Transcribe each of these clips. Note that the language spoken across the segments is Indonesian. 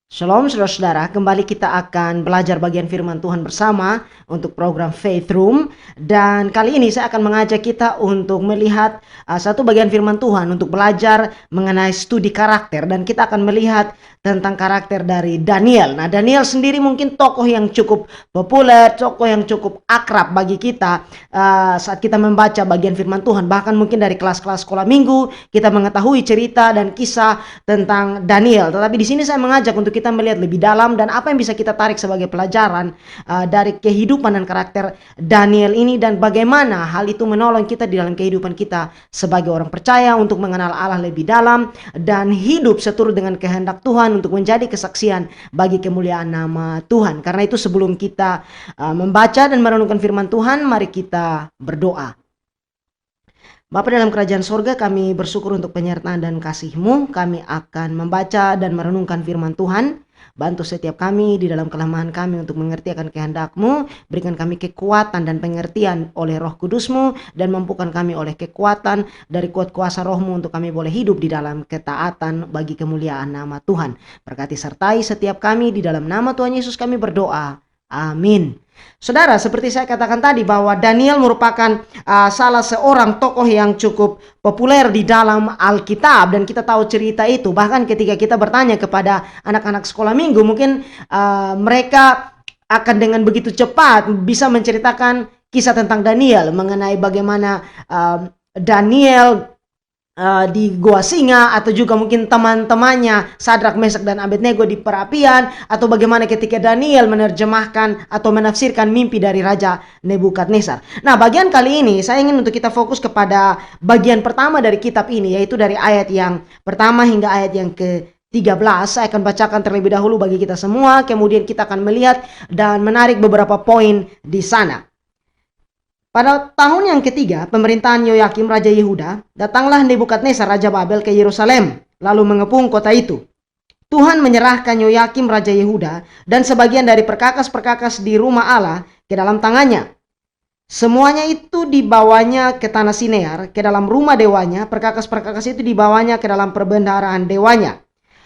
Shalom saudara-saudara, kembali kita akan belajar bagian firman Tuhan bersama untuk program Faith Room. Dan kali ini saya akan mengajak kita untuk melihat satu bagian firman Tuhan untuk belajar mengenai studi karakter. Dan kita akan melihat tentang karakter dari Daniel. Nah, Daniel sendiri mungkin tokoh yang cukup populer, tokoh yang cukup akrab bagi kita saat kita membaca bagian firman Tuhan. Bahkan mungkin dari kelas-kelas sekolah minggu kita mengetahui cerita dan kisah tentang Daniel. Tetapi di sini saya mengajak untuk kita melihat lebih dalam dan apa yang bisa kita tarik sebagai pelajaran dari kehidupan dan karakter Daniel ini, dan bagaimana hal itu menolong kita di dalam kehidupan kita sebagai orang percaya untuk mengenal Allah lebih dalam dan hidup seturut dengan kehendak Tuhan untuk menjadi kesaksian bagi kemuliaan nama Tuhan. Karena itu sebelum kita membaca dan merenungkan firman Tuhan, mari kita berdoa. Bapa dalam kerajaan sorga, kami bersyukur untuk penyertaan dan kasih-Mu. Kami akan membaca dan merenungkan firman Tuhan. Bantu setiap kami di dalam kelemahan kami untuk mengerti akan kehendak-Mu. Berikan kami kekuatan dan pengertian oleh Roh Kudus-Mu, dan mampukan kami oleh kekuatan dari kuat kuasa Roh-Mu untuk kami boleh hidup di dalam ketaatan bagi kemuliaan nama Tuhan. Berkati sertai setiap kami, di dalam nama Tuhan Yesus kami berdoa. Amin. Saudara, seperti saya katakan tadi bahwa Daniel merupakan salah seorang tokoh yang cukup populer di dalam Alkitab, dan kita tahu cerita itu. Bahkan ketika kita bertanya kepada anak-anak sekolah minggu, mungkin mereka akan dengan begitu cepat bisa menceritakan kisah tentang Daniel, mengenai bagaimana Daniel di Gua Singa, atau juga mungkin teman-temannya Sadrak, Mesak, dan Abednego di perapian, atau bagaimana ketika Daniel menerjemahkan atau menafsirkan mimpi dari Raja Nebukadnezar. Nah, bagian kali ini saya ingin untuk kita fokus kepada bagian pertama dari kitab ini, yaitu dari ayat yang pertama hingga ayat yang ke-13. Saya akan bacakan terlebih dahulu bagi kita semua, kemudian kita akan melihat dan menarik beberapa poin di sana. Pada tahun yang ketiga pemerintahan Yoyakim Raja Yehuda, datanglah Nebukadnezar Raja Babel ke Yerusalem, lalu mengepung kota itu. Tuhan menyerahkan Yoyakim Raja Yehuda dan sebagian dari perkakas-perkakas di rumah Allah ke dalam tangannya. Semuanya itu dibawanya ke tanah Sinear, ke dalam rumah dewanya. Perkakas-perkakas itu dibawanya ke dalam perbendaharaan dewanya.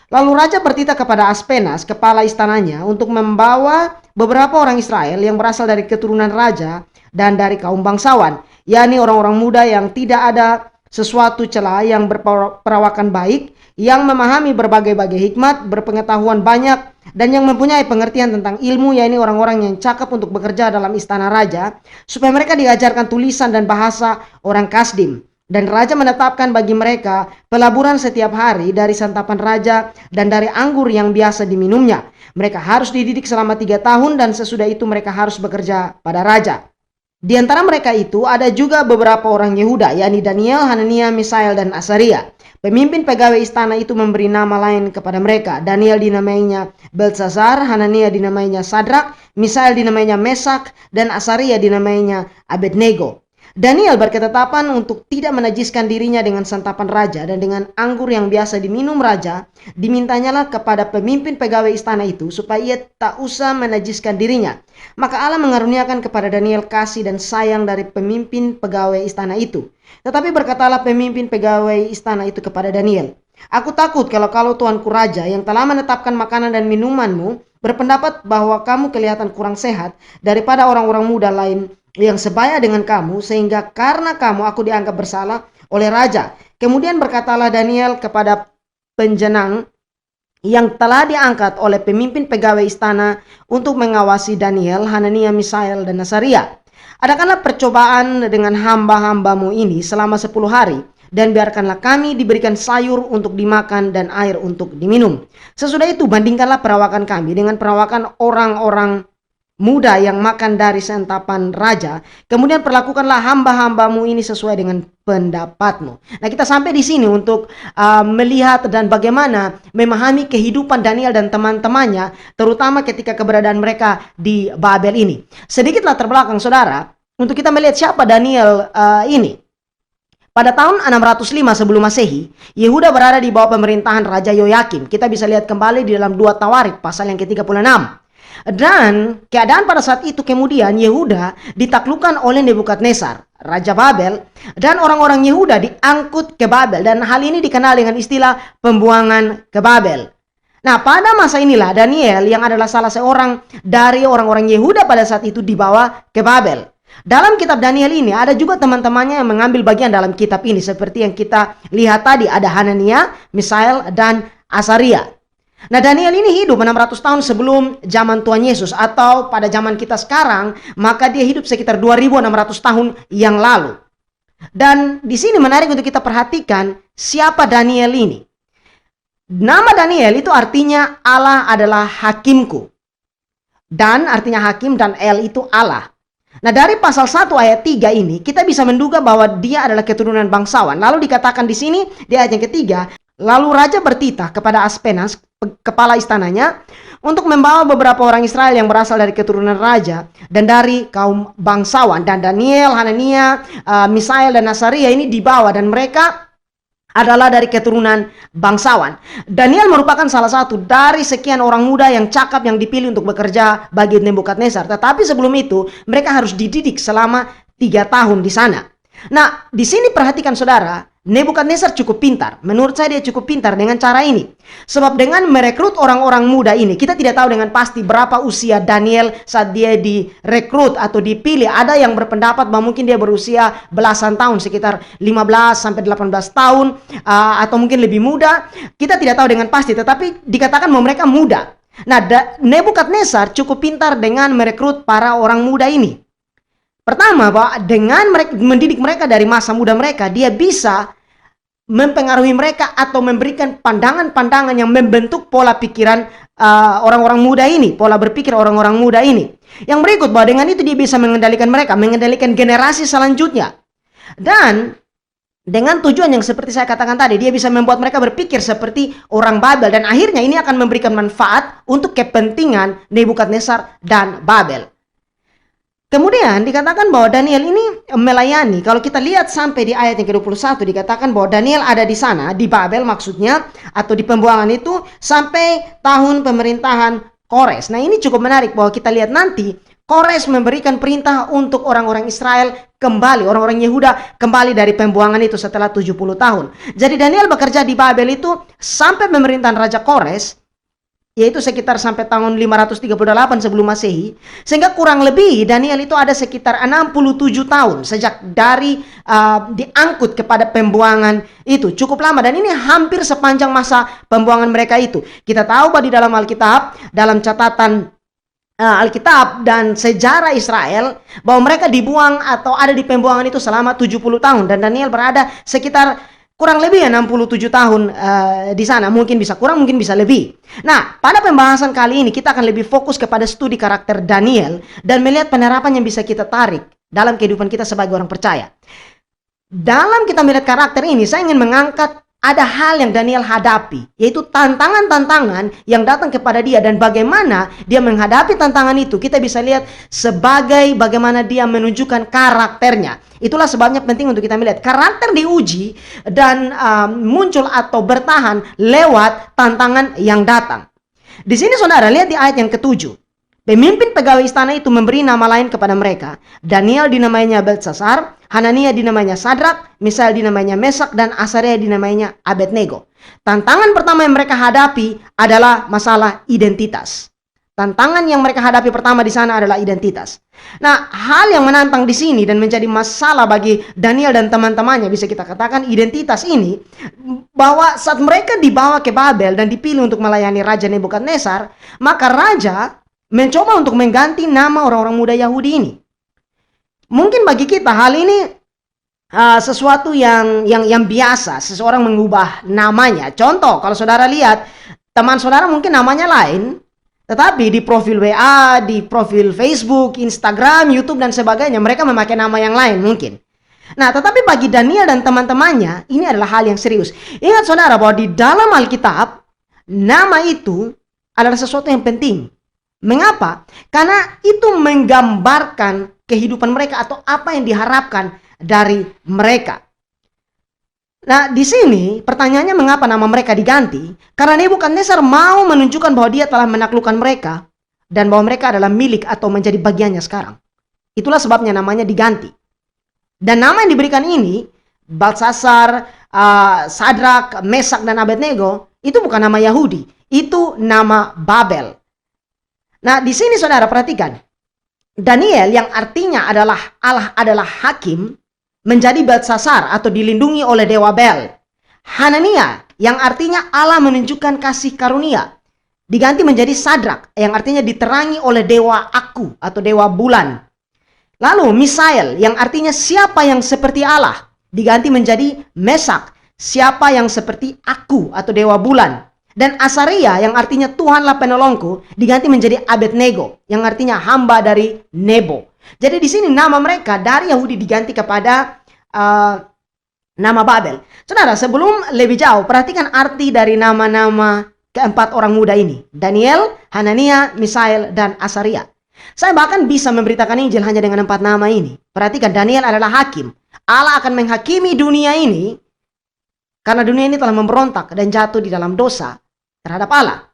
Lalu raja bertitah kepada Aspenas, kepala istananya, untuk membawa beberapa orang Israel yang berasal dari keturunan raja dan dari kaum bangsawan, yakni orang-orang muda yang tidak ada sesuatu celah, yang berperawakan baik, yang memahami berbagai-bagai hikmat, berpengetahuan banyak, dan yang mempunyai pengertian tentang ilmu, yakni orang-orang yang cakap untuk bekerja dalam istana raja, supaya mereka diajarkan tulisan dan bahasa orang Kasdim. Dan raja menetapkan bagi mereka pelaburan setiap hari dari santapan raja dan dari anggur yang biasa diminumnya. Mereka harus dididik selama 3 tahun, dan sesudah itu mereka harus bekerja pada raja. Di antara mereka itu ada juga beberapa orang Yehuda, yakni Daniel, Hanania, Misael, dan Asaria. Pemimpin pegawai istana itu memberi nama lain kepada mereka. Daniel dinamainya Beltsazar, Hanania dinamainya Sadrak, Misael dinamainya Mesak, dan Asaria dinamainya Abednego. Daniel berketetapan untuk tidak menajiskan dirinya dengan santapan raja dan dengan anggur yang biasa diminum raja. Dimintanyalah kepada pemimpin pegawai istana itu supaya ia tak usah menajiskan dirinya. Maka Allah mengaruniakan kepada Daniel kasih dan sayang dari pemimpin pegawai istana itu. Tetapi berkatalah pemimpin pegawai istana itu kepada Daniel, "Aku takut kalau tuanku raja yang telah menetapkan makanan dan minumanmu berpendapat bahwa kamu kelihatan kurang sehat daripada orang-orang muda lain yang sebaya dengan kamu, sehingga karena kamu aku dianggap bersalah oleh raja." Kemudian berkatalah Daniel kepada penjenang yang telah diangkat oleh pemimpin pegawai istana untuk mengawasi Daniel, Hanania, Misael, dan Asaria, "Adakanlah percobaan dengan hamba-hambamu ini selama 10 hari, dan biarkanlah kami diberikan sayur untuk dimakan dan air untuk diminum. Sesudah itu bandingkanlah perawakan kami dengan perawakan orang-orang muda yang makan dari santapan raja. Kemudian perlakukanlah hamba-hambamu ini sesuai dengan pendapatmu." Nah, kita sampai di sini untuk melihat dan bagaimana memahami kehidupan Daniel dan teman-temannya, terutama ketika keberadaan mereka di Babel ini. Sedikit latar belakang saudara, untuk kita melihat siapa Daniel ini. Pada tahun 605 sebelum Masehi, Yehuda berada di bawah pemerintahan Raja Yoyakim. Kita bisa lihat kembali di dalam 2 Tawarik pasal yang ke-36. Dan keadaan pada saat itu kemudian Yehuda ditaklukkan oleh Nebukadnezar, Raja Babel, dan orang-orang Yehuda diangkut ke Babel, dan hal ini dikenal dengan istilah pembuangan ke Babel. Nah, pada masa inilah Daniel yang adalah salah seorang dari orang-orang Yehuda pada saat itu dibawa ke Babel. Dalam kitab Daniel ini ada juga teman-temannya yang mengambil bagian dalam kitab ini. Seperti yang kita lihat tadi, ada Hanania, Misael, dan Asaria. Nah, Daniel ini hidup 600 tahun sebelum zaman Tuhan Yesus, atau pada zaman kita sekarang, maka dia hidup sekitar 2600 tahun yang lalu. Dan di sini menarik untuk kita perhatikan siapa Daniel ini. Nama Daniel itu artinya Allah adalah hakimku. Dan artinya hakim, dan El itu Allah. Nah, dari pasal 1 ayat 3 ini kita bisa menduga bahwa dia adalah keturunan bangsawan. Lalu dikatakan di sini di ayat yang ketiga, lalu raja bertitah kepada Aspenas, kepala istananya, untuk membawa beberapa orang Israel yang berasal dari keturunan raja dan dari kaum bangsawan. Dan Daniel, Hanania, Misael, dan Asaria ini dibawa, dan mereka adalah dari keturunan bangsawan. Daniel merupakan salah satu dari sekian orang muda yang cakap yang dipilih untuk bekerja bagi Nebukadnezar. Tetapi sebelum itu mereka harus dididik selama 3 tahun di sana. Nah, di sini perhatikan saudara, Nebukadnezar cukup pintar. Menurut saya dia cukup pintar dengan cara ini. Sebab dengan merekrut orang-orang muda ini, kita tidak tahu dengan pasti berapa usia Daniel saat dia direkrut atau dipilih. Ada yang berpendapat bahwa mungkin dia berusia belasan tahun, sekitar 15 sampai 18 tahun, atau mungkin lebih muda. Kita tidak tahu dengan pasti, tetapi dikatakan bahwa mereka muda. Nah, Nebukadnezar cukup pintar dengan merekrut para orang muda ini. Pertama, bahwa dengan mendidik mereka dari masa muda mereka, dia bisa mempengaruhi mereka atau memberikan pandangan-pandangan yang membentuk pola pikiran orang-orang muda ini, pola berpikir orang-orang muda ini. Yang berikut, bahwa dengan itu dia bisa mengendalikan mereka, mengendalikan generasi selanjutnya. Dan dengan tujuan yang seperti saya katakan tadi, dia bisa membuat mereka berpikir seperti orang Babel, dan akhirnya ini akan memberikan manfaat untuk kepentingan Nebukadnezar dan Babel. Kemudian dikatakan bahwa Daniel ini melayani. Kalau kita lihat sampai di ayat yang ke-21, dikatakan bahwa Daniel ada di sana, di Babel maksudnya, atau di pembuangan itu, sampai tahun pemerintahan Kores. Nah, ini cukup menarik bahwa kita lihat nanti, Kores memberikan perintah untuk orang-orang Israel kembali, orang-orang Yehuda kembali dari pembuangan itu setelah 70 tahun. Jadi Daniel bekerja di Babel itu sampai pemerintahan Raja Kores, yaitu sekitar sampai tahun 538 sebelum Masehi. Sehingga kurang lebih Daniel itu ada sekitar 67 tahun sejak dari diangkut kepada pembuangan itu. Cukup lama, dan ini hampir sepanjang masa pembuangan mereka itu. Kita tahu bahwa di dalam Alkitab, dalam catatan Alkitab dan sejarah Israel, bahwa mereka dibuang atau ada di pembuangan itu selama 70 tahun. Dan Daniel berada sekitar kurang lebih 67 tahun di sana. Mungkin bisa kurang, mungkin bisa lebih. Nah, pada pembahasan kali ini kita akan lebih fokus kepada studi karakter Daniel dan melihat penerapan yang bisa kita tarik dalam kehidupan kita sebagai orang percaya. Dalam kita melihat karakter ini, saya ingin mengangkat ada hal yang Daniel hadapi, yaitu tantangan-tantangan yang datang kepada dia, dan bagaimana dia menghadapi tantangan itu. Kita bisa lihat sebagai bagaimana dia menunjukkan karakternya. Itulah sebabnya penting untuk kita melihat karakter diuji dan muncul atau bertahan lewat tantangan yang datang. Di sini saudara lihat di ayat yang ke-7. Pemimpin pegawai istana itu memberi nama lain kepada mereka. Daniel dinamainya Beltsasar, Hanania dinamainya Sadrak, Misael dinamainya Mesak, dan Asaria dinamainya Abednego. Tantangan pertama yang mereka hadapi adalah masalah identitas. Tantangan yang mereka hadapi pertama di sana adalah identitas. Nah, hal yang menantang di sini dan menjadi masalah bagi Daniel dan teman-temannya, bisa kita katakan identitas ini, bahwa saat mereka dibawa ke Babel dan dipilih untuk melayani Raja Nebukadnezar, maka Raja mencoba untuk mengganti nama orang-orang muda Yahudi ini. Mungkin bagi kita hal ini sesuatu yang biasa, seseorang mengubah namanya. Contoh, kalau saudara lihat teman saudara mungkin namanya lain, tetapi di profil WA, di profil Facebook, Instagram, YouTube dan sebagainya, mereka memakai nama yang lain mungkin. Nah, tetapi bagi Daniel dan teman-temannya, ini adalah hal yang serius. Ingat saudara bahwa di dalam Alkitab, nama itu adalah sesuatu yang penting. Mengapa? Karena itu menggambarkan kehidupan mereka atau apa yang diharapkan dari mereka. Nah, di sini pertanyaannya mengapa nama mereka diganti? Karena Nebukadnezar mau menunjukkan bahwa dia telah menaklukkan mereka dan bahwa mereka adalah milik atau menjadi bagiannya sekarang. Itulah sebabnya namanya diganti. Dan nama yang diberikan ini, Beltsasar, Sadrak, Mesak, dan Abednego, itu bukan nama Yahudi. Itu nama Babel. Nah, di sini saudara perhatikan. Daniel yang artinya adalah Allah adalah hakim, menjadi Belsasar atau dilindungi oleh Dewa Bel. Hanania yang artinya Allah menunjukkan kasih karunia, diganti menjadi Sadrak yang artinya diterangi oleh Dewa Aku atau Dewa Bulan. Lalu Misael yang artinya siapa yang seperti Allah, diganti menjadi Mesak, siapa yang seperti Aku atau Dewa Bulan. Dan Asaria yang artinya Tuhanlah penolongku, diganti menjadi Abednego yang artinya hamba dari Nebo. Jadi di sini nama mereka dari Yahudi diganti kepada nama Babel. Saudara, sebelum lebih jauh, perhatikan arti dari nama-nama keempat orang muda ini. Daniel, Hanania, Misael, dan Asaria. Saya bahkan bisa memberitakan Injil hanya dengan 4 nama ini. Perhatikan, Daniel adalah hakim. Allah akan menghakimi dunia ini karena dunia ini telah memberontak dan jatuh di dalam dosa terhadap Allah.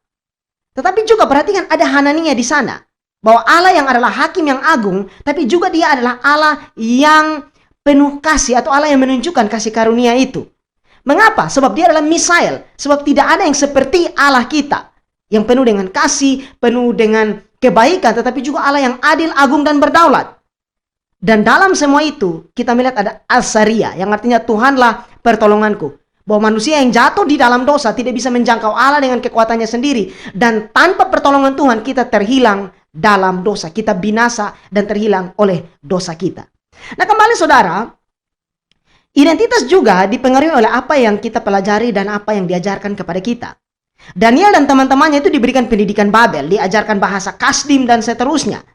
Tetapi juga perhatikan ada Hanania di sana. Bahwa Allah yang adalah hakim yang agung, tapi juga dia adalah Allah yang penuh kasih atau Allah yang menunjukkan kasih karunia itu. Mengapa? Sebab dia adalah Misael. Sebab tidak ada yang seperti Allah kita. Yang penuh dengan kasih, penuh dengan kebaikan, tetapi juga Allah yang adil, agung, dan berdaulat. Dan dalam semua itu, kita melihat ada Asaria, yang artinya Tuhanlah pertolonganku. Bahwa manusia yang jatuh di dalam dosa tidak bisa menjangkau Allah dengan kekuatannya sendiri. Dan tanpa pertolongan Tuhan, kita terhilang dalam dosa. Kita binasa dan terhilang oleh dosa kita. Nah, kembali saudara, identitas juga dipengaruhi oleh apa yang kita pelajari dan apa yang diajarkan kepada kita. Daniel dan teman-temannya itu diberikan pendidikan Babel, diajarkan bahasa Kasdim dan seterusnya.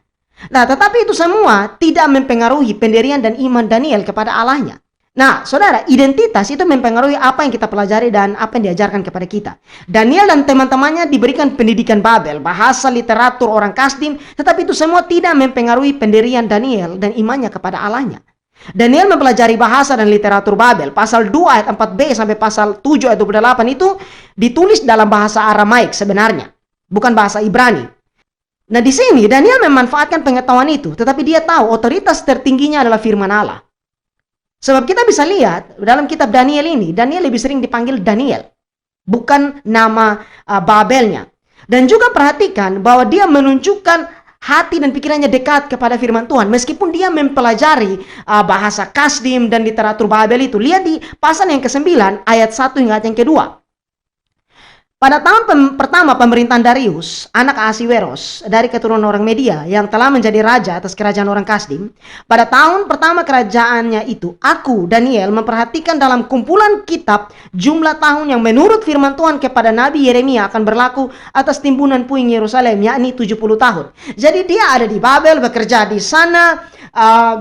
Nah, tetapi itu semua tidak mempengaruhi pendirian dan iman Daniel kepada Allahnya. Nah, saudara, identitas itu mempengaruhi apa yang kita pelajari dan apa yang diajarkan kepada kita. Daniel dan teman-temannya diberikan pendidikan Babel, bahasa, literatur orang Kasdim, tetapi itu semua tidak mempengaruhi pendirian Daniel dan imannya kepada Allahnya. Daniel mempelajari bahasa dan literatur Babel. Pasal 2 ayat 4b sampai pasal 7 ayat 28 itu ditulis dalam bahasa Aramaik sebenarnya, bukan bahasa Ibrani. Nah, di sini Daniel memanfaatkan pengetahuan itu, tetapi dia tahu otoritas tertingginya adalah firman Allah. Sebab kita bisa lihat dalam kitab Daniel ini, Daniel lebih sering dipanggil Daniel, bukan nama Babelnya. Dan juga perhatikan bahwa dia menunjukkan hati dan pikirannya dekat kepada firman Tuhan. Meskipun dia mempelajari bahasa Kasdim dan literatur Babel itu. Lihat di pasal yang ke-9 ayat 1 hingga ayat yang kedua. Pada tahun pertama pemerintahan Darius, anak Ahasiweros, dari keturunan orang Media yang telah menjadi raja atas kerajaan orang Kasdim, pada tahun pertama kerajaannya itu, aku, Daniel, memperhatikan dalam kumpulan kitab jumlah tahun yang menurut firman Tuhan kepada Nabi Yeremia akan berlaku atas timbunan puing Yerusalem, yakni 70 tahun. Jadi dia ada di Babel, bekerja di sana,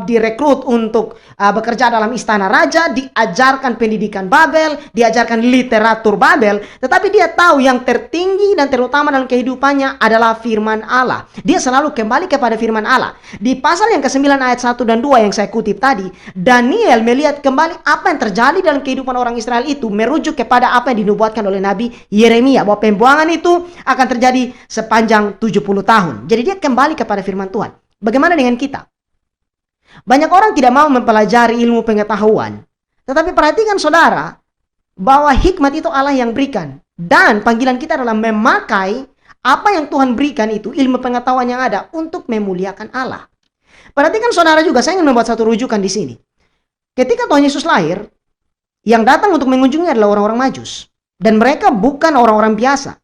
direkrut untuk bekerja dalam istana raja, diajarkan pendidikan Babel, diajarkan literatur Babel, tetapi dia tahu yang tertinggi dan terutama dalam kehidupannya adalah firman Allah. Dia selalu kembali kepada firman Allah. Di pasal yang ke-9 ayat 1 dan 2 yang saya kutip tadi, Daniel melihat kembali apa yang terjadi dalam kehidupan orang Israel itu, merujuk kepada apa yang dinubuatkan oleh Nabi Yeremia, bahwa pembuangan itu akan terjadi sepanjang 70 tahun. Jadi dia kembali kepada firman Tuhan. Bagaimana dengan kita? Banyak orang tidak mau mempelajari ilmu pengetahuan. Tetapi perhatikan saudara, bahwa hikmat itu Allah yang berikan. Dan panggilan kita adalah memakai apa yang Tuhan berikan itu, ilmu pengetahuan yang ada, untuk memuliakan Allah. Perhatikan saudara juga, saya ingin membuat satu rujukan di sini. Ketika Tuhan Yesus lahir, yang datang untuk mengunjungi adalah orang-orang Majus. Dan mereka bukan orang-orang biasa.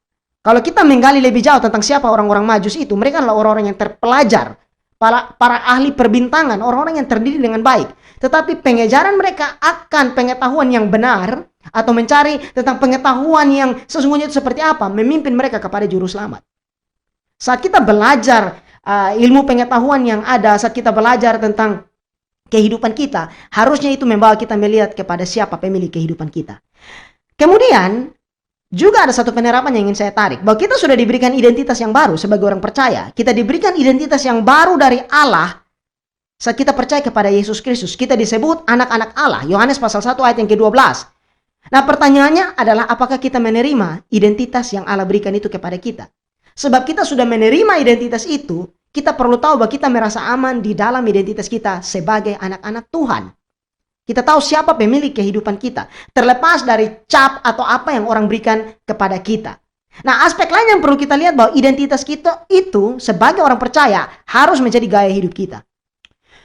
Kalau kita menggali lebih jauh tentang siapa orang-orang Majus itu, mereka adalah orang-orang yang terpelajar. Para ahli perbintangan, orang-orang yang terdiri dengan baik. Tetapi pengejaran mereka akan pengetahuan yang benar, atau mencari tentang pengetahuan yang sesungguhnya itu seperti apa, memimpin mereka kepada juru selamat. Saat kita belajar ilmu pengetahuan yang ada, saat kita belajar tentang kehidupan kita, harusnya itu membawa kita melihat kepada siapa pemilik kehidupan kita. Kemudian juga ada satu penerapan yang ingin saya tarik, bahwa kita sudah diberikan identitas yang baru sebagai orang percaya. Kita diberikan identitas yang baru dari Allah saat kita percaya kepada Yesus Kristus. Kita disebut anak-anak Allah. Yohanes pasal 1 ayat yang ke-12. Nah, pertanyaannya adalah apakah kita menerima identitas yang Allah berikan itu kepada kita? Sebab kita sudah menerima identitas itu, kita perlu tahu bahwa kita merasa aman di dalam identitas kita sebagai anak-anak Tuhan. Kita tahu siapa pemilik kehidupan kita, terlepas dari cap atau apa yang orang berikan kepada kita. Nah, aspek lain yang perlu kita lihat bahwa identitas kita itu sebagai orang percaya harus menjadi gaya hidup kita.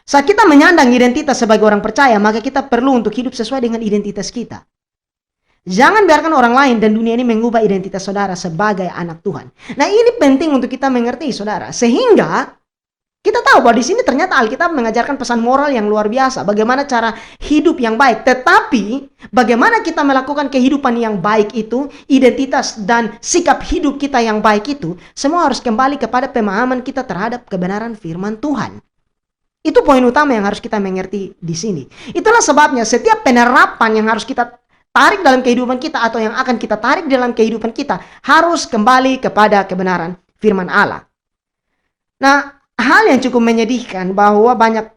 Saat kita menyandang identitas sebagai orang percaya, maka kita perlu untuk hidup sesuai dengan identitas kita. Jangan biarkan orang lain dan dunia ini mengubah identitas saudara sebagai anak Tuhan. Nah, ini penting untuk kita mengerti, saudara. Sehingga kita tahu bahwa di sini ternyata Alkitab mengajarkan pesan moral yang luar biasa. Bagaimana cara hidup yang baik. Tetapi, bagaimana kita melakukan kehidupan yang baik itu, identitas dan sikap hidup kita yang baik itu, semua harus kembali kepada pemahaman kita terhadap kebenaran firman Tuhan. Itu poin utama yang harus kita mengerti di sini. Itulah sebabnya setiap penerapan yang harus kita tarik dalam kehidupan kita atau yang akan kita tarik dalam kehidupan kita harus kembali kepada kebenaran firman Allah. Nah, hal yang cukup menyedihkan bahwa banyak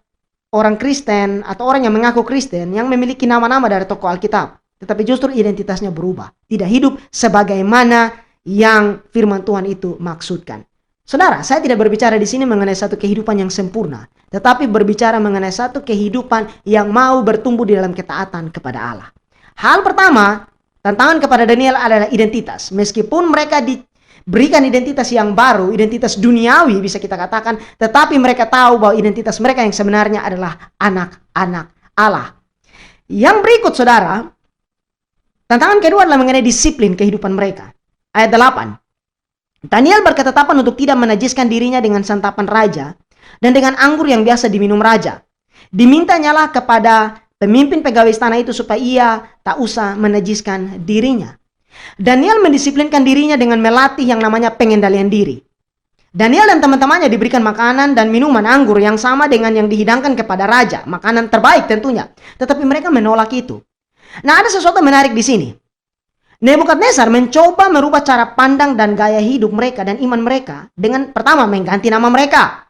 orang Kristen atau orang yang mengaku Kristen yang memiliki nama-nama dari tokoh Alkitab, tetapi justru identitasnya berubah. Tidak hidup sebagaimana yang firman Tuhan itu maksudkan. Saudara, saya tidak berbicara di sini mengenai satu kehidupan yang sempurna, tetapi berbicara mengenai satu kehidupan yang mau bertumbuh di dalam ketaatan kepada Allah. Hal pertama, tantangan kepada Daniel adalah identitas. Meskipun mereka diberikan identitas yang baru, identitas duniawi bisa kita katakan, tetapi mereka tahu bahwa identitas mereka yang sebenarnya adalah anak-anak Allah. Yang berikut, saudara, tantangan kedua adalah mengenai disiplin kehidupan mereka. Ayat 8. Daniel berketetapan untuk tidak menajiskan dirinya dengan santapan raja dan dengan anggur yang biasa diminum raja. Dimintanyalah kepada pemimpin pegawai istana itu supaya ia tak usah menajiskan dirinya. Daniel mendisiplinkan dirinya dengan melatih yang namanya pengendalian diri. Daniel dan teman-temannya diberikan makanan dan minuman anggur yang sama dengan yang dihidangkan kepada raja, makanan terbaik tentunya. Tetapi mereka menolak itu. Nah, ada sesuatu menarik di sini. Nebukadnezar mencoba merubah cara pandang dan gaya hidup mereka dan iman mereka dengan pertama mengganti nama mereka.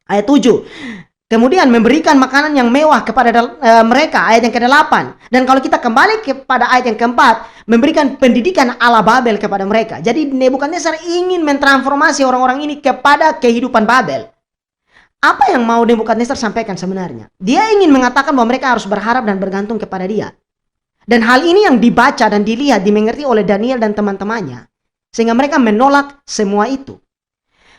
Ayat 7. Kemudian memberikan makanan yang mewah kepada mereka, ayat yang ke-8. Dan kalau kita kembali kepada ayat yang ke-4, memberikan pendidikan ala Babel kepada mereka. Jadi Nebukadnezar ingin mentransformasi orang-orang ini kepada kehidupan Babel. Apa yang mau Nebukadnezar sampaikan sebenarnya? Dia ingin mengatakan bahwa mereka harus berharap dan bergantung kepada dia. Dan hal ini yang dibaca dan dilihat, dimengerti oleh Daniel dan teman-temannya. Sehingga mereka menolak semua itu.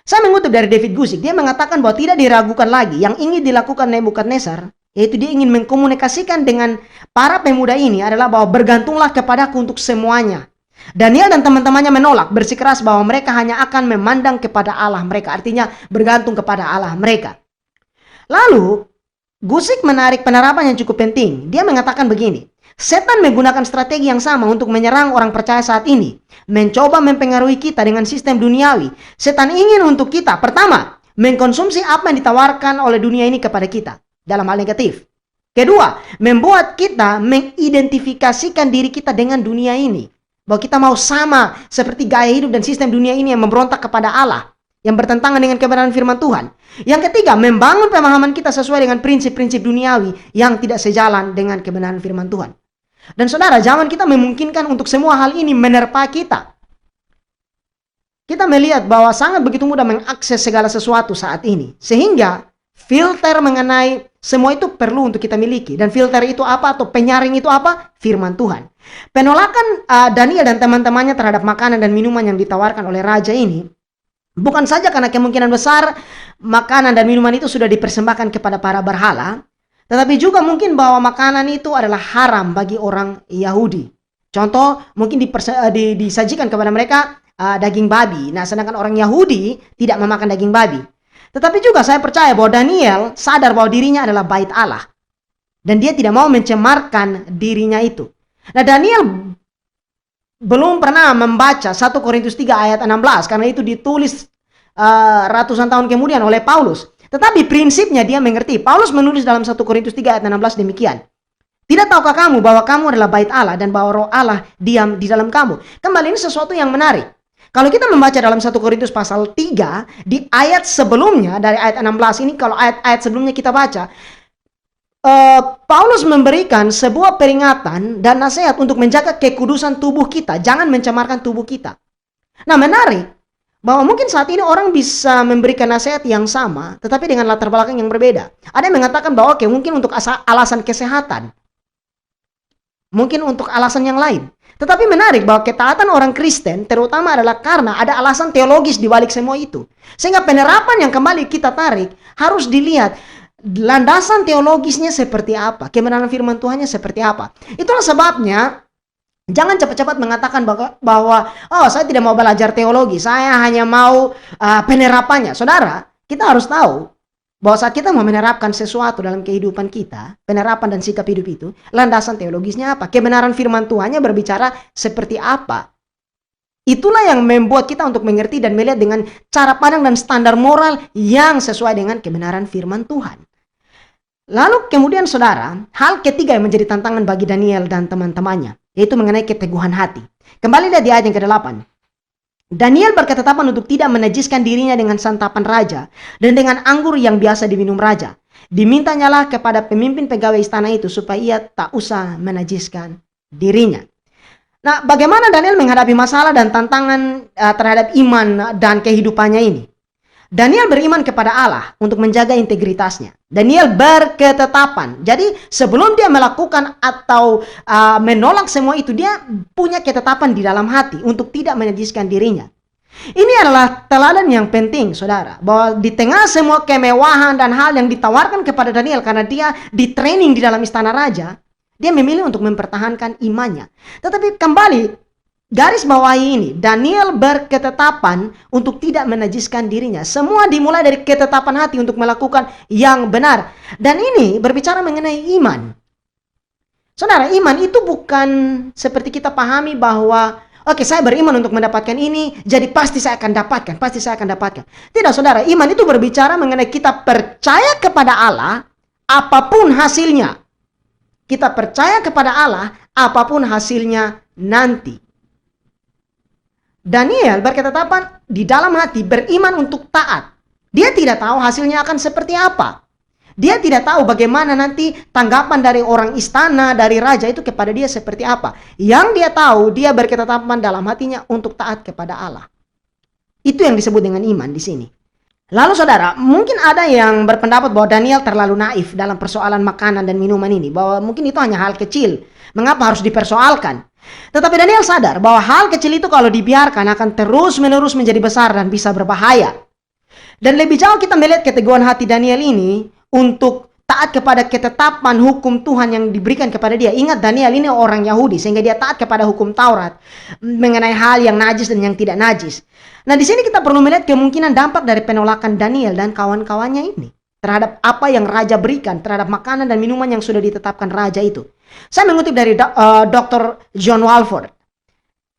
Saya mengutip dari David Guzik, dia mengatakan bahwa tidak diragukan lagi yang ingin dilakukan Nebukadnezar, yaitu dia ingin mengkomunikasikan dengan para pemuda ini adalah bahwa bergantunglah kepadaku untuk semuanya. Daniel dan teman-temannya menolak, bersikeras bahwa mereka hanya akan memandang kepada Allah mereka, artinya bergantung kepada Allah mereka. Lalu, Guzik menarik penerapan yang cukup penting. Dia mengatakan begini, setan menggunakan strategi yang sama untuk menyerang orang percaya saat ini. Mencoba mempengaruhi kita dengan sistem duniawi. Setan ingin untuk kita, pertama, mengkonsumsi apa yang ditawarkan oleh dunia ini kepada kita. Dalam hal negatif. Kedua, membuat kita mengidentifikasikan diri kita dengan dunia ini. Bahwa kita mau sama seperti gaya hidup dan sistem dunia ini yang memberontak kepada Allah. Yang bertentangan dengan kebenaran firman Tuhan. Yang ketiga, membangun pemahaman kita sesuai dengan prinsip-prinsip duniawi yang tidak sejalan dengan kebenaran firman Tuhan. Dan saudara, zaman kita memungkinkan untuk semua hal ini menerpa kita. Kita melihat bahwa sangat begitu mudah mengakses segala sesuatu saat ini. Sehingga filter mengenai semua itu perlu untuk kita miliki. Dan filter itu apa atau penyaring itu apa? Firman Tuhan. Penolakan Daniel dan teman-temannya terhadap makanan dan minuman yang ditawarkan oleh raja ini bukan saja karena kemungkinan besar makanan dan minuman itu sudah dipersembahkan kepada para berhala, tetapi juga mungkin bahwa makanan itu adalah haram bagi orang Yahudi. Contoh, mungkin disajikan kepada mereka daging babi. Nah, sedangkan orang Yahudi tidak memakan daging babi. Tetapi juga saya percaya bahwa Daniel sadar bahwa dirinya adalah bait Allah. Dan dia tidak mau mencemarkan dirinya itu. Nah, Daniel belum pernah membaca 1 Korintus 3 ayat 16. Karena itu ditulis ratusan tahun kemudian oleh Paulus. Tetapi prinsipnya dia mengerti. Paulus menulis dalam 1 Korintus 3 ayat 16 demikian. Tidak tahukah kamu bahwa kamu adalah bait Allah dan bahwa roh Allah diam di dalam kamu? Kembali ini sesuatu yang menarik. Kalau kita membaca dalam 1 Korintus pasal 3, di ayat sebelumnya, dari ayat 16 ini, kalau ayat-ayat sebelumnya kita baca, Paulus memberikan sebuah peringatan dan nasihat untuk menjaga kekudusan tubuh kita. Jangan mencemarkan tubuh kita. Nah, menarik. Bahwa mungkin saat ini orang bisa memberikan nasihat yang sama, tetapi dengan latar belakang yang berbeda. Ada yang mengatakan bahwa mungkin untuk alasan kesehatan. Mungkin untuk alasan yang lain. Tetapi menarik bahwa ketaatan orang Kristen terutama adalah karena ada alasan teologis di balik semua itu. Sehingga penerapan yang kembali kita tarik harus dilihat landasan teologisnya seperti apa, kebenaran firman Tuhannya seperti apa. Itulah sebabnya jangan cepat-cepat mengatakan bahwa oh saya tidak mau belajar teologi, saya hanya mau penerapannya. Saudara, kita harus tahu bahwa saat kita mau menerapkan sesuatu dalam kehidupan kita, penerapan dan sikap hidup itu, landasan teologisnya apa? Kebenaran firman Tuhannya berbicara seperti apa? Itulah yang membuat kita untuk mengerti dan melihat dengan cara pandang dan standar moral yang sesuai dengan kebenaran firman Tuhan. Lalu kemudian saudara, hal ketiga yang menjadi tantangan bagi Daniel dan teman-temannya, yaitu mengenai keteguhan hati. Kembali lihat di ayat yang ke-8. Daniel berketetapan untuk tidak menajiskan dirinya dengan santapan raja dan dengan anggur yang biasa diminum raja. Dimintanyalah kepada pemimpin pegawai istana itu supaya ia tak usah menajiskan dirinya. Nah, bagaimana Daniel menghadapi masalah dan tantangan terhadap iman dan kehidupannya ini? Daniel beriman kepada Allah untuk menjaga integritasnya. Daniel berketetapan. Jadi sebelum dia melakukan atau menolak semua itu, dia punya ketetapan di dalam hati untuk tidak menajiskan dirinya. Ini adalah teladan yang penting, saudara. Bahwa di tengah semua kemewahan dan hal yang ditawarkan kepada Daniel karena dia di-training di dalam istana raja, dia memilih untuk mempertahankan imannya. Tetapi kembali, garis bawahi ini, Daniel berketetapan untuk tidak menajiskan dirinya. Semua dimulai dari ketetapan hati untuk melakukan yang benar. Dan ini berbicara mengenai iman. Saudara, iman itu bukan seperti kita pahami bahwa oke, saya beriman untuk mendapatkan ini, jadi pasti saya akan dapatkan, pasti saya akan dapatkan. Tidak, saudara, iman itu berbicara mengenai kita percaya kepada Allah, apapun hasilnya. Kita percaya kepada Allah, apapun hasilnya nanti. Daniel berketetapan di dalam hati beriman untuk taat. Dia tidak tahu hasilnya akan seperti apa. Dia tidak tahu bagaimana nanti tanggapan dari orang istana, dari raja itu kepada dia seperti apa. Yang dia tahu, dia berketetapan dalam hatinya untuk taat kepada Allah. Itu yang disebut dengan iman di sini. Lalu saudara, mungkin ada yang berpendapat bahwa Daniel terlalu naif dalam persoalan makanan dan minuman ini. Bahwa mungkin itu hanya hal kecil. Mengapa harus dipersoalkan? Tetapi Daniel sadar bahwa hal kecil itu kalau dibiarkan akan terus-menerus menjadi besar dan bisa berbahaya. Dan lebih jauh kita melihat keteguhan hati Daniel ini untuk taat kepada ketetapan hukum Tuhan yang diberikan kepada dia. Ingat, Daniel ini orang Yahudi sehingga dia taat kepada hukum Taurat mengenai hal yang najis dan yang tidak najis. Nah, di sini kita perlu melihat kemungkinan dampak dari penolakan Daniel dan kawan-kawannya ini terhadap apa yang raja berikan, terhadap makanan dan minuman yang sudah ditetapkan raja itu. Saya mengutip dari Dr. John Walford.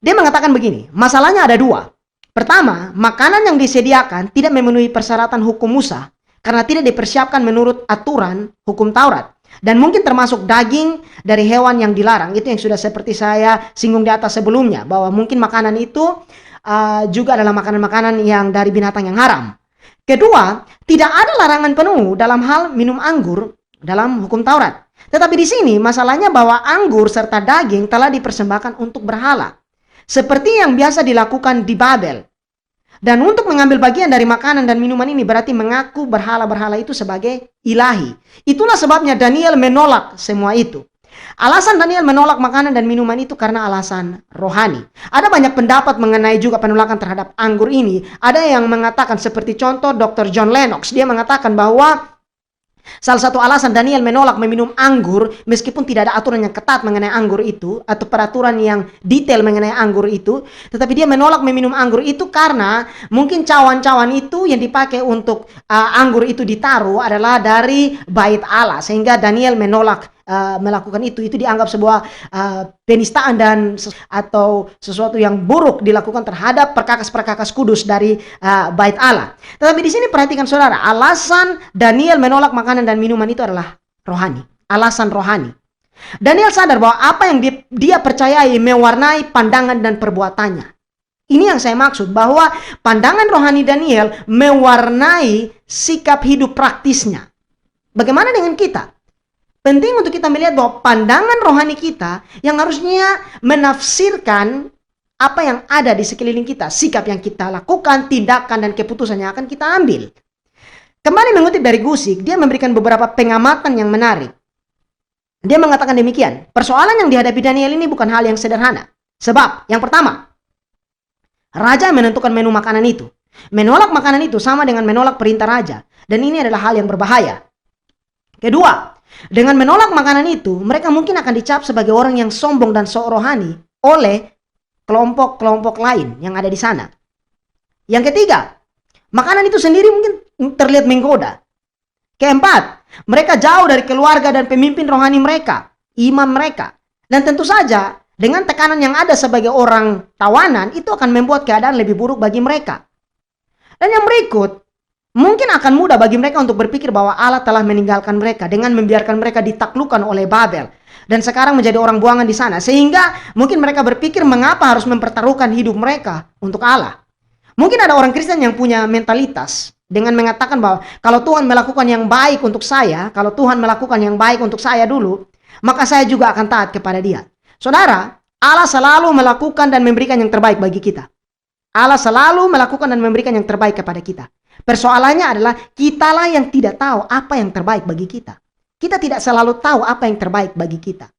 Dia mengatakan begini, masalahnya ada dua. Pertama, makanan yang disediakan tidak memenuhi persyaratan hukum Musa karena tidak dipersiapkan menurut aturan hukum Taurat. Dan mungkin termasuk daging dari hewan yang dilarang. Itu yang sudah seperti saya singgung di atas sebelumnya. Bahwa mungkin makanan itu juga adalah makanan-makanan yang dari binatang yang haram. Kedua, tidak ada larangan penuh dalam hal minum anggur dalam hukum Taurat. Tetapi di sini masalahnya bahwa anggur serta daging telah dipersembahkan untuk berhala. Seperti yang biasa dilakukan di Babel. Dan untuk mengambil bagian dari makanan dan minuman ini berarti mengaku berhala-berhala itu sebagai ilahi. Itulah sebabnya Daniel menolak semua itu. Alasan Daniel menolak makanan dan minuman itu karena alasan rohani. Ada banyak pendapat mengenai juga penolakan terhadap anggur ini. Ada yang mengatakan seperti contoh Dr. John Lennox. Dia mengatakan bahwa salah satu alasan Daniel menolak meminum anggur meskipun tidak ada aturan yang ketat mengenai anggur itu atau peraturan yang detail mengenai anggur itu, tetapi dia menolak meminum anggur itu karena mungkin cawan-cawan itu yang dipakai untuk anggur itu ditaruh adalah dari bait Allah sehingga Daniel menolak melakukan itu dianggap sebuah penistaan dan atau sesuatu yang buruk dilakukan terhadap perkakas-perkakas kudus dari bait Allah. Tetapi di sini perhatikan saudara, alasan Daniel menolak makanan dan minuman itu adalah rohani, alasan rohani. Daniel sadar bahwa apa yang dia percayai mewarnai pandangan dan perbuatannya. Ini yang saya maksud, bahwa pandangan rohani Daniel mewarnai sikap hidup praktisnya. Bagaimana dengan kita? Penting untuk kita melihat bahwa pandangan rohani kita yang harusnya menafsirkan apa yang ada di sekeliling kita. Sikap yang kita lakukan, tindakan dan keputusan yang akan kita ambil. Kembali mengutip dari Guzik, dia memberikan beberapa pengamatan yang menarik. Dia mengatakan demikian, persoalan yang dihadapi Daniel ini bukan hal yang sederhana. Sebab yang pertama, raja menentukan menu makanan itu. Menolak makanan itu sama dengan menolak perintah raja. Dan ini adalah hal yang berbahaya. Kedua, dengan menolak makanan itu, mereka mungkin akan dicap sebagai orang yang sombong dan sok rohani oleh kelompok-kelompok lain yang ada di sana. Yang ketiga, makanan itu sendiri mungkin terlihat menggoda. Keempat, mereka jauh dari keluarga dan pemimpin rohani mereka, imam mereka. Dan tentu saja, dengan tekanan yang ada sebagai orang tawanan, itu akan membuat keadaan lebih buruk bagi mereka. Dan yang berikut, mungkin akan mudah bagi mereka untuk berpikir bahwa Allah telah meninggalkan mereka dengan membiarkan mereka ditaklukkan oleh Babel. Dan sekarang menjadi orang buangan di sana. Sehingga mungkin mereka berpikir mengapa harus mempertaruhkan hidup mereka untuk Allah. Mungkin ada orang Kristen yang punya mentalitas dengan mengatakan bahwa kalau Tuhan melakukan yang baik untuk saya, kalau Tuhan melakukan yang baik untuk saya dulu, maka saya juga akan taat kepada Dia. Saudara, Allah selalu melakukan dan memberikan yang terbaik bagi kita. Allah selalu melakukan dan memberikan yang terbaik kepada kita. Persoalannya adalah kitalah yang tidak tahu apa yang terbaik bagi kita. Kita tidak selalu tahu apa yang terbaik bagi kita.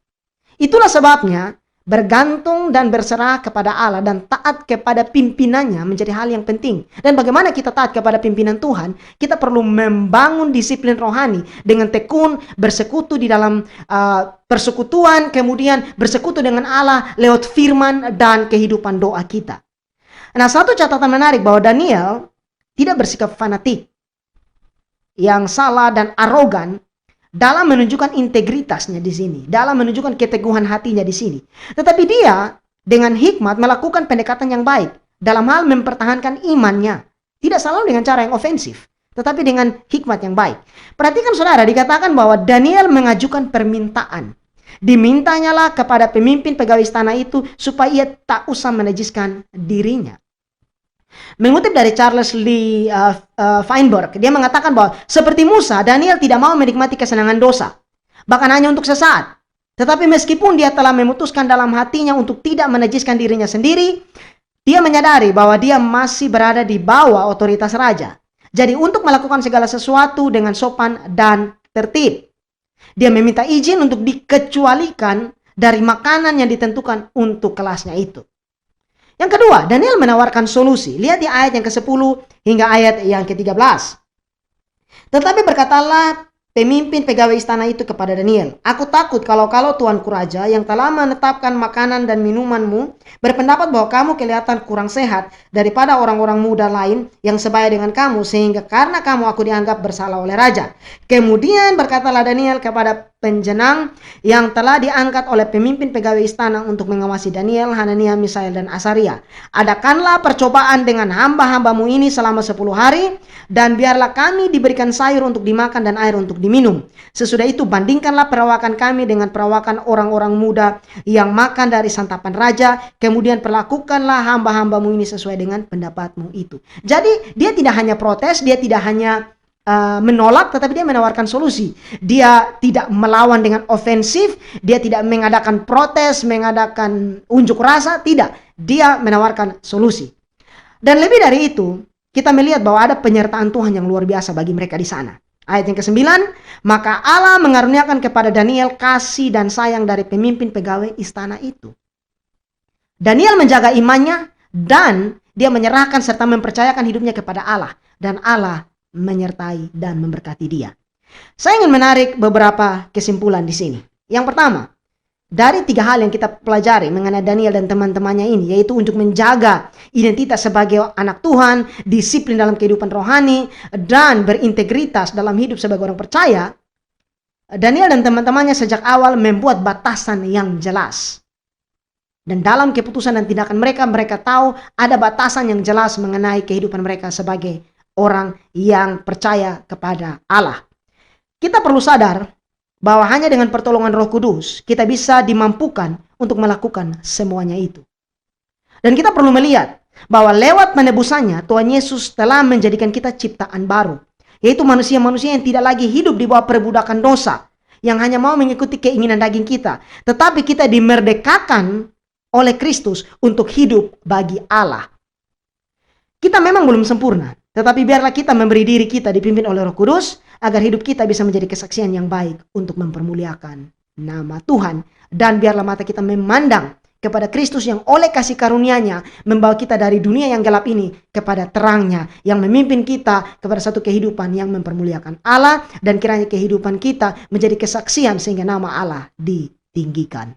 Itulah sebabnya bergantung dan berserah kepada Allah dan taat kepada pimpinannya menjadi hal yang penting. Dan bagaimana kita taat kepada pimpinan Tuhan, kita perlu membangun disiplin rohani dengan tekun bersekutu di dalam persekutuan, kemudian bersekutu dengan Allah lewat firman dan kehidupan doa kita. Nah, satu catatan menarik bahwa Daniel tidak bersikap fanatik yang salah dan arogan dalam menunjukkan integritasnya di sini, dalam menunjukkan keteguhan hatinya di sini. Tetapi dia dengan hikmat melakukan pendekatan yang baik dalam hal mempertahankan imannya. Tidak selalu dengan cara yang ofensif, tetapi dengan hikmat yang baik. Perhatikan saudara, dikatakan bahwa Daniel mengajukan permintaan. Dimintanyalah kepada pemimpin pegawai istana itu supaya ia tak usah menajiskan dirinya. Mengutip dari Charles Lee Feinberg, dia mengatakan bahwa seperti Musa, Daniel tidak mau menikmati kesenangan dosa, bahkan hanya untuk sesaat. Tetapi meskipun dia telah memutuskan dalam hatinya untuk tidak menajiskan dirinya sendiri, dia menyadari bahwa dia masih berada di bawah otoritas raja. Jadi untuk melakukan segala sesuatu dengan sopan dan tertib, dia meminta izin untuk dikecualikan dari makanan yang ditentukan untuk kelasnya itu. Yang kedua, Daniel menawarkan solusi. Lihat di ayat yang ke-10 hingga ayat yang ke-13. Tetapi berkatalah pemimpin pegawai istana itu kepada Daniel, "Aku takut kalau tuanku raja yang telah menetapkan makanan dan minumanmu berpendapat bahwa kamu kelihatan kurang sehat daripada orang-orang muda lain yang sebaya dengan kamu, sehingga karena kamu aku dianggap bersalah oleh raja." Kemudian berkatalah Daniel kepada penjenang yang telah diangkat oleh pemimpin pegawai istana untuk mengawasi Daniel, Hanania, Misael, dan Asaria, "Adakanlah percobaan dengan hamba-hambamu ini selama 10 hari, dan biarlah kami diberikan sayur untuk dimakan dan air untuk diminum. Sesudah itu bandingkanlah perawakan kami dengan perawakan orang-orang muda yang makan dari santapan raja, kemudian perlakukanlah hamba-hambamu ini sesuai dengan pendapatmu itu." Jadi dia tidak hanya protes, dia tidak hanya menolak, tetapi dia menawarkan solusi. Dia tidak melawan dengan ofensif, dia tidak mengadakan protes, mengadakan unjuk rasa, tidak. Dia menawarkan solusi. Dan lebih dari itu, kita melihat bahwa ada penyertaan Tuhan yang luar biasa bagi mereka di sana. Ayat yang ke-9, "Maka Allah mengaruniakan kepada Daniel kasih dan sayang dari pemimpin pegawai istana itu." Daniel menjaga imannya dan dia menyerahkan serta mempercayakan hidupnya kepada Allah. Dan Allah menyertai dan memberkati dia. Saya ingin menarik beberapa kesimpulan di sini. Yang pertama, dari 3 hal yang kita pelajari mengenai Daniel dan teman-temannya ini, yaitu untuk menjaga identitas sebagai anak Tuhan, disiplin dalam kehidupan rohani, dan berintegritas dalam hidup sebagai orang percaya. Daniel dan teman-temannya sejak awal membuat batasan yang jelas. Dan dalam keputusan dan tindakan mereka, mereka tahu ada batasan yang jelas mengenai kehidupan mereka sebagai orang yang percaya kepada Allah. Kita perlu sadar bahwa hanya dengan pertolongan Roh Kudus kita bisa dimampukan untuk melakukan semuanya itu. Dan kita perlu melihat bahwa lewat penebusannya Tuhan Yesus telah menjadikan kita ciptaan baru, yaitu manusia-manusia yang tidak lagi hidup di bawah perbudakan dosa, yang hanya mau mengikuti keinginan daging kita, tetapi kita dimerdekakan oleh Kristus untuk hidup bagi Allah. Kita memang belum sempurna, tetapi biarlah kita memberi diri kita dipimpin oleh Roh Kudus agar hidup kita bisa menjadi kesaksian yang baik untuk mempermuliakan nama Tuhan. Dan biarlah mata kita memandang kepada Kristus yang oleh kasih karunia-Nya membawa kita dari dunia yang gelap ini kepada terang-Nya yang memimpin kita kepada satu kehidupan yang mempermuliakan Allah, dan kiranya kehidupan kita menjadi kesaksian sehingga nama Allah ditinggikan.